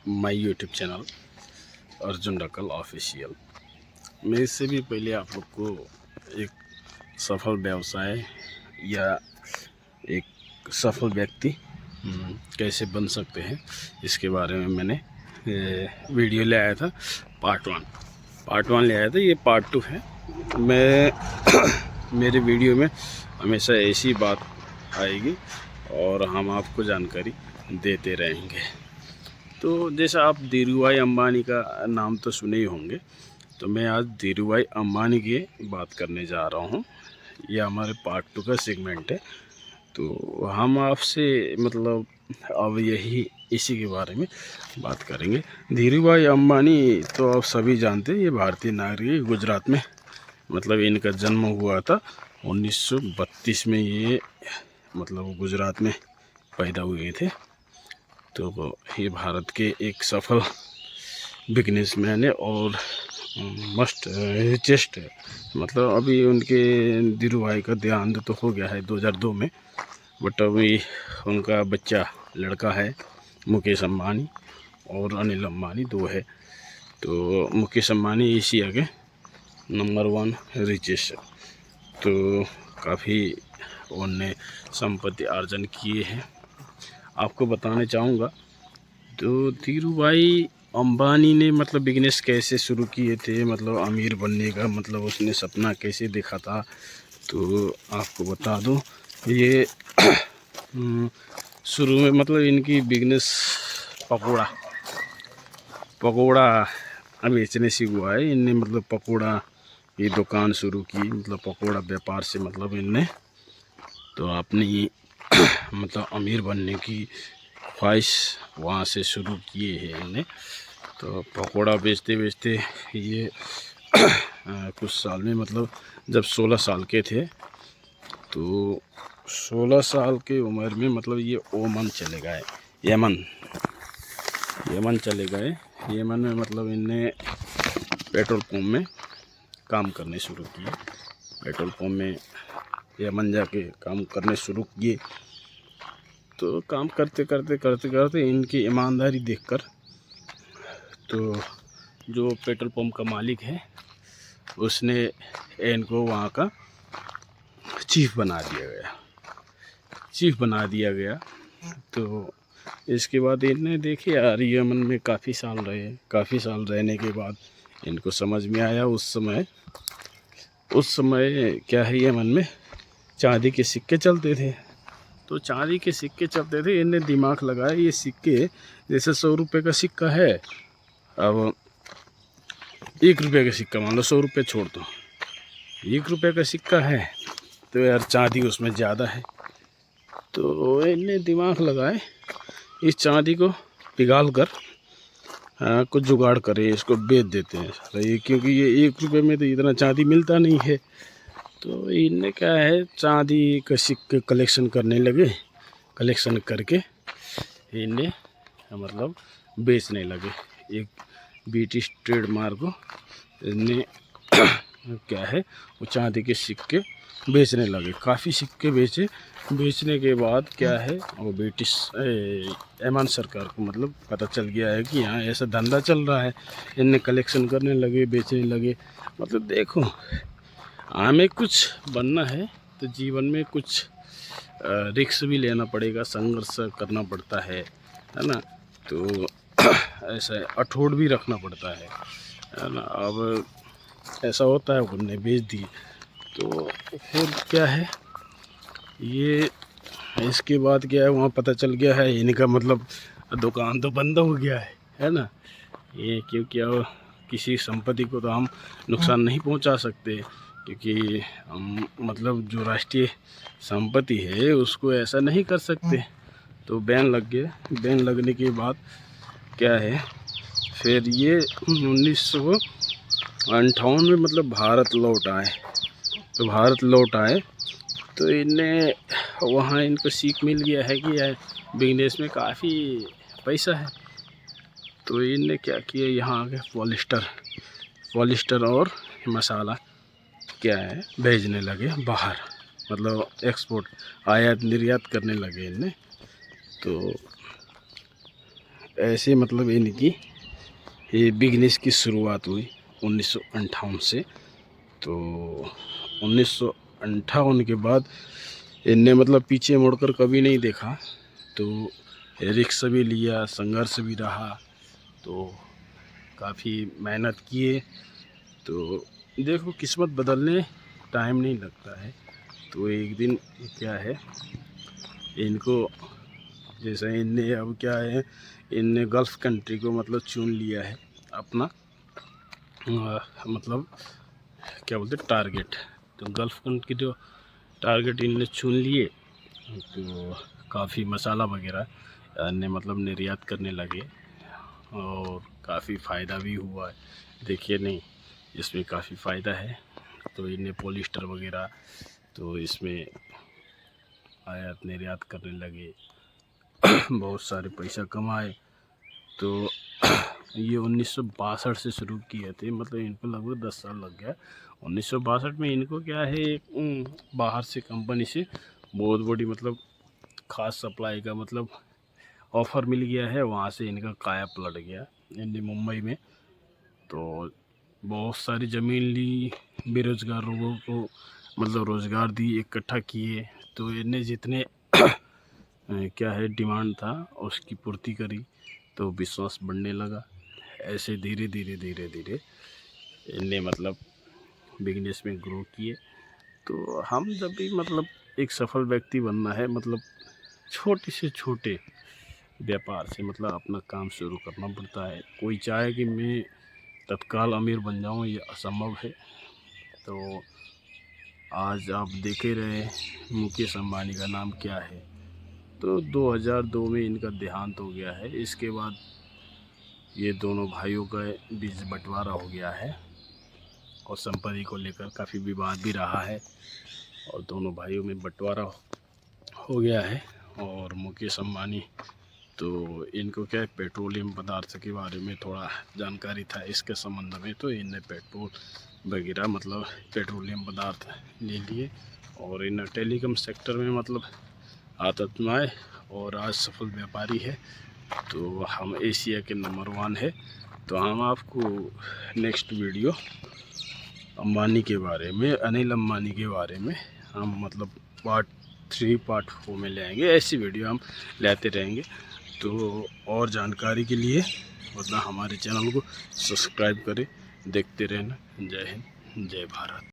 My YouTube channel Arjun Dakkal official. मैं इससे भी पहले आप लोग को एक सफल व्यवसाय या एक सफल व्यक्ति कैसे बन सकते हैं इसके बारे में मैंने वीडियो ले आया था। पार्ट वन ले आया था, ये पार्ट 2 है। मैं मेरे वीडियो में हमेशा ऐसी बात आएगी और हम आपको जानकारी देते रहेंगे। तो जैसा आप धीरूभाई अंबानी का नाम तो सुने ही होंगे, तो मैं आज धीरूभाई अंबानी की बात करने जा रहा हूँ। यह हमारे पार्ट 2 का सेगमेंट है। तो हम आपसे मतलब अब इसी के बारे में बात करेंगे। धीरूभाई अंबानी तो आप सभी जानते हैं, ये भारतीय नागरिक, गुजरात में मतलब इनका जन्म हुआ था 1932 में। ये मतलब गुजरात में पैदा हुए थे। तो ये भारत के एक सफल बिजनेसमैन है और मस्ट रिचेस्ट है। मतलब अभी उनके धीरूभाई का देहांत तो हो गया है 2002 में, बट अभी उनका बच्चा लड़का है मुकेश अंबानी और अनिल अंबानी, 2 है। तो मुकेश अंबानी एशिया के नंबर 1 रिचेस्ट, तो काफ़ी उनने संपत्ति अर्जन किए हैं। आपको बताना चाहूँगा तो धीरूभाई अंबानी ने मतलब बिजनेस कैसे शुरू किए थे, मतलब अमीर बनने का मतलब उसने सपना कैसे देखा था। तो आपको बता दूं, ये शुरू में मतलब इनकी बिजनेस पकोड़ा बेचने से हुआ है। इनने मतलब पकोड़ा की दुकान शुरू की, मतलब पकोड़ा व्यापार से मतलब इनने तो अपनी मतलब अमीर बनने की ख्वाहिश वहाँ से शुरू किए हैं इनने। तो पकोड़ा बेचते बेचते ये कुछ साल में मतलब जब 16 साल के थे, तो 16 साल की उम्र में मतलब ये ओमान चले गए, यमन चले गए। यमन में मतलब इनने पेट्रोल पंप में काम करने शुरू किए। पेट्रोल पंप में यमन जाके काम करने शुरू किए। तो काम करते इनकी ईमानदारी देखकर तो जो पेट्रोल पंप का मालिक है उसने इनको वहाँ का चीफ बना दिया गया। तो इसके बाद इन्हें देखे यार यमन में काफ़ी साल रहने के बाद इनको समझ में आया, उस समय क्या है, यमन में चांदी के सिक्के चलते थे। तो चांदी के सिक्के चलते थे, इन्हें दिमाग लगाया ये सिक्के जैसे 100 रुपये का सिक्का है, अब 1 रुपये का सिक्का मान लो, 100 रुपये छोड़ दो, 1 रुपये का सिक्का है तो यार चांदी उसमें ज़्यादा है। तो इन्हें दिमाग लगाए इस चांदी को पिघाल कर कुछ जुगाड़ करे, इसको बेच देते हैं ये, क्योंकि ये 1 रुपये में तो इतना चांदी मिलता नहीं है। तो इनने क्या है, चांदी का सिक्के कलेक्शन करने लगे। कलेक्शन करके इन्हें मतलब बेचने लगे। एक ब्रिटिश ट्रेडमार्क को इन्हें क्या है, वो चांदी के सिक्के बेचने लगे। काफ़ी सिक्के बेचने के बाद क्या है, वो ब्रिटिश यमन सरकार को मतलब पता चल गया है कि यहाँ ऐसा धंधा चल रहा है। इन्हें कलेक्शन करने लगे, बेचने लगे। मतलब देखो, हमें कुछ बनना है तो जीवन में कुछ रिस्क भी लेना पड़ेगा, संघर्ष करना पड़ता है ना। तो ऐसा अठोट भी रखना पड़ता है ना। अब ऐसा होता है, उन्होंने बेच दी। तो फिर क्या है, ये इसके बाद क्या है, वहाँ पता चल गया है इनका मतलब दुकान तो बंद हो गया है ना। ये क्योंकि अब किसी संपत्ति को तो हम नुकसान नहीं पहुंचा सकते, क्योंकि हम मतलब जो राष्ट्रीय संपत्ति है उसको ऐसा नहीं कर सकते। तो बैन लग गया। बैन लगने के बाद क्या है, फिर ये 1958 में मतलब भारत लौट आए। तो इन्हें वहाँ इनको सीख मिल गया है कि बिजनेस में काफ़ी पैसा है। तो इनने क्या किया, यहाँ आके पॉलिस्टर और मसाला क्या है भेजने लगे बाहर, मतलब एक्सपोर्ट, आयात निर्यात करने लगे इनने। तो ऐसे मतलब इनकी ये बिजनेस की शुरुआत हुई 1958 से। तो 1958 के बाद इनने मतलब पीछे मुड़कर कभी नहीं देखा। तो रिस्क भी लिया, संघर्ष भी रहा, तो काफ़ी मेहनत किए। तो देखो किस्मत बदलने टाइम नहीं लगता है। तो एक दिन क्या है, इनको जैसे इनने अब क्या है, इनने गल्फ़ कंट्री को मतलब चुन लिया है अपना मतलब क्या बोलते टारगेट। तो गल्फ़ कंट्री जो टारगेट इनने चुन लिए, तो काफ़ी मसाला वगैरह ने मतलब निर्यात करने लगे और काफ़ी फ़ायदा भी हुआ है। देखिए नहीं, इसमें काफ़ी फ़ायदा है। तो इन्हें पॉलिस्टर वगैरह तो इसमें आयात निर्यात करने लगे बहुत सारे पैसा कमाए। तो ये 1962 से शुरू किए थे, मतलब इनको लगभग 10 साल लग गया। 1962 में इनको क्या है, बाहर से कंपनी से बहुत बड़ी मतलब खास सप्लाई का मतलब ऑफ़र मिल गया है। वहाँ से इनका काया पलट गया इन्हें मुंबई में। तो बहुत सारी ज़मीन ली, बेरोज़गार लोगों को मतलब रोज़गार दी, इकट्ठा किए। तो इन्हें जितने क्या है डिमांड था उसकी पूर्ति करी, तो विश्वास बढ़ने लगा। ऐसे धीरे धीरे धीरे धीरे इनने मतलब बिजनेस में ग्रो किए। तो हम जब भी मतलब एक सफल व्यक्ति बनना है, मतलब छोटे से छोटे व्यापार से मतलब अपना काम शुरू करना पड़ता है। कोई चाहे कि मैं तत्काल अमीर बन जाऊं, ये असंभव है। तो आज आप देख ही रहे मुकेश अंबानी का नाम क्या है। तो 2002 में इनका देहांत हो गया है। इसके बाद ये दोनों भाइयों का बीच बंटवारा हो गया है और संपत्ति को लेकर काफ़ी विवाद भी रहा है और दोनों भाइयों में बंटवारा हो गया है। और मुकेश अंबानी तो इनको क्या है, पेट्रोलियम पदार्थ के बारे में थोड़ा जानकारी था इसके संबंध में। तो इनने पेट्रोल वगैरह मतलब पेट्रोलियम पदार्थ ले लिए और इन टेलीकॉम सेक्टर में मतलब आत्माएँ और आज सफल व्यापारी है। तो हम एशिया के नंबर 1 है। तो हम आपको नेक्स्ट वीडियो अंबानी के बारे में, अनिल अंबानी के बारे में हम मतलब पार्ट 3 पार्ट 4 में ले आएंगे। ऐसी वीडियो हम लाते रहेंगे। तो और जानकारी के लिए मतलब हमारे चैनल को सब्सक्राइब करें, देखते रहना। जय हिंद, जय भारत।